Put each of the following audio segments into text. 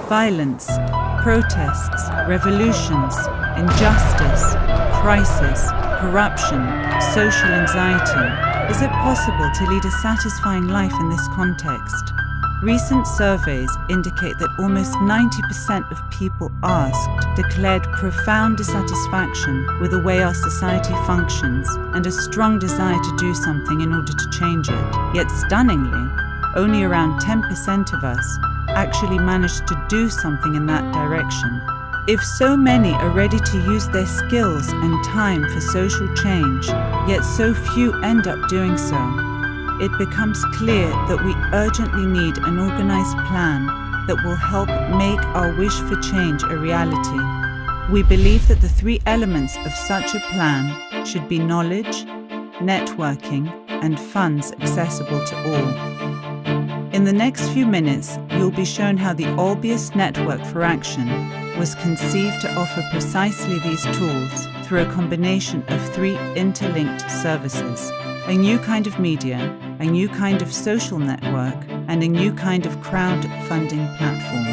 Violence, protests, revolutions, injustice, crisis, corruption, social anxiety. Is it possible to lead a satisfying life in this context? Recent surveys indicate that almost 90% of people asked declared profound dissatisfaction with the way our society functions and a strong desire to do something in order to change it. Yet stunningly, only around 10% of us actually managed to do something in that direction. If so many are ready to use their skills and time for social change, yet so few end up doing so, it becomes clear that we urgently need an organized plan that will help make our wish for change a reality. We believe that the three elements of such a plan should be knowledge, networking, and funds accessible to all. In the next few minutes, you'll be shown how the ΟΛΒΙΟS Network for Action was conceived to offer precisely these tools through a combination of three interlinked services: a new kind of media, a new kind of social network, and a new kind of crowdfunding platform.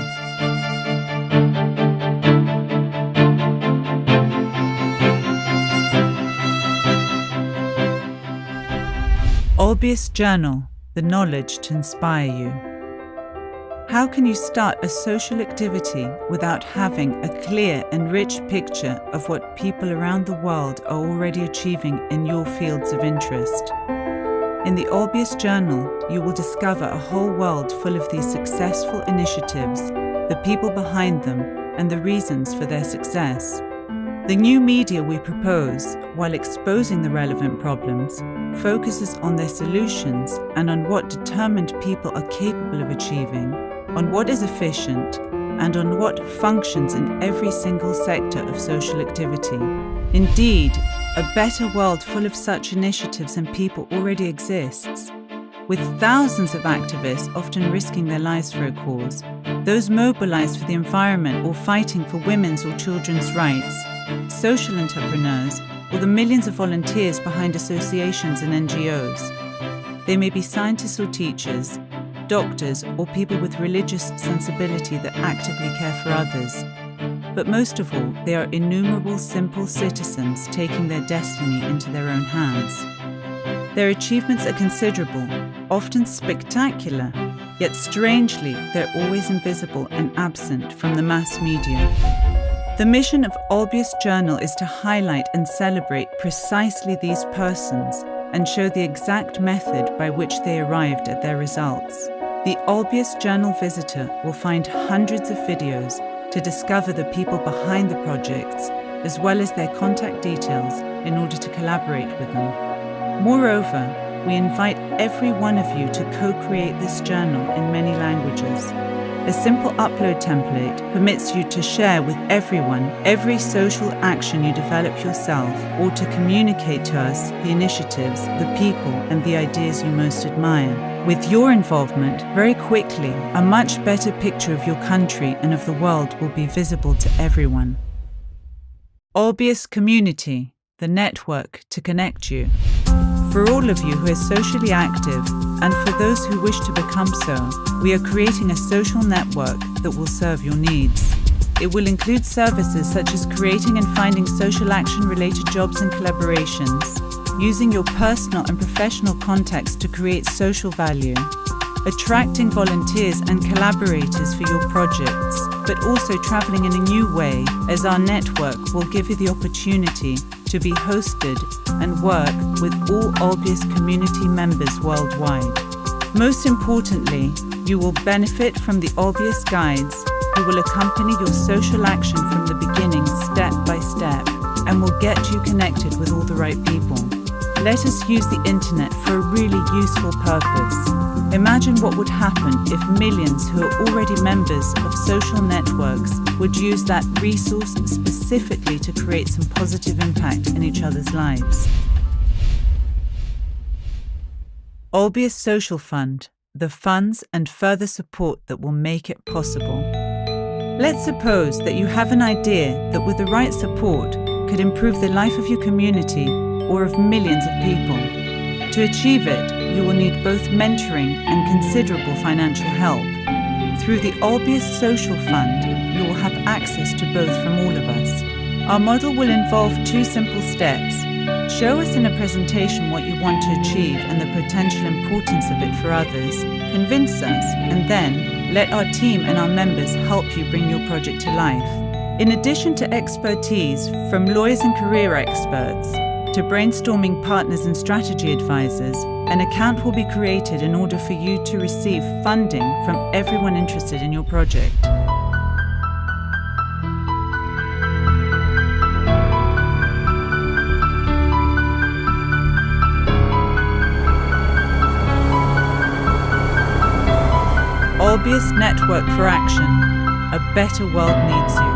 ΟΛΒΙΟS Journal, the knowledge to inspire you. How can you start a social activity without having a clear and rich picture of what people around the world are already achieving in your fields of interest? In the ΟΛΒΙΟS Journal, you will discover a whole world full of these successful initiatives, the people behind them, and the reasons for their success. The new media we propose, while exposing the relevant problems, focuses on their solutions and on what determined people are capable of achieving, on what is efficient, and on what functions in every single sector of social activity. Indeed, a better world full of such initiatives and people already exists. With thousands of activists often risking their lives for a cause, those mobilized for the environment or fighting for women's or children's rights, social entrepreneurs, or the millions of volunteers behind associations and NGOs. They may be scientists or teachers, doctors, or people with religious sensibility that actively care for others. But most of all, they are innumerable simple citizens taking their destiny into their own hands. Their achievements are considerable, often spectacular, yet strangely, they're always invisible and absent from the mass media. The mission of ΟΛΒΙΟS Journal is to highlight and celebrate precisely these persons and show the exact method by which they arrived at their results. The ΟΛΒΙOS Journal visitor will find hundreds of videos to discover the people behind the projects, as well as their contact details in order to collaborate with them. Moreover, we invite every one of you to co-create this journal in many languages. A simple upload template permits you to share with everyone every social action you develop yourself, or to communicate to us the initiatives, the people, and the ideas you most admire. With your involvement, very quickly, a much better picture of your country and of the world will be visible to everyone. ΟΛΒΙΟS Community, the network to connect you. For all of you who are socially active, and for those who wish to become so, we are creating a social network that will serve your needs. It will include services such as creating and finding social action-related jobs and collaborations, using your personal and professional contacts to create social value, attracting volunteers and collaborators for your projects, but also traveling in a new way, as our network will give you the opportunity to be hosted and work with all ΟΛΒΙΟS community members worldwide. Most importantly, you will benefit from the ΟΛΒΙOS guides who will accompany your social action from the beginning step by step and will get you connected with all the right people. Let us use the internet for a really useful purpose. Imagine what would happen if millions who are already members of social networks would use that resource specifically to create some positive impact in each other's lives. ΟΛΒΙOS Social Fund, the funds and further support that will make it possible. Let's suppose that you have an idea that with the right support could improve the life of your community or of millions of people. To achieve it, you will need both mentoring and considerable financial help. Through the ΟΛΒΙΟS Social Fund, you will have access to both from all of us. Our model will involve 2 simple steps. Show us in a presentation what you want to achieve and the potential importance of it for others. Convince us, and then let our team and our members help you bring your project to life. In addition to expertise from lawyers and career experts, to brainstorming partners and strategy advisors, an account will be created in order for you to receive funding from everyone interested in your project. ΟΛΒΙΟS Network for Action. A better world needs you.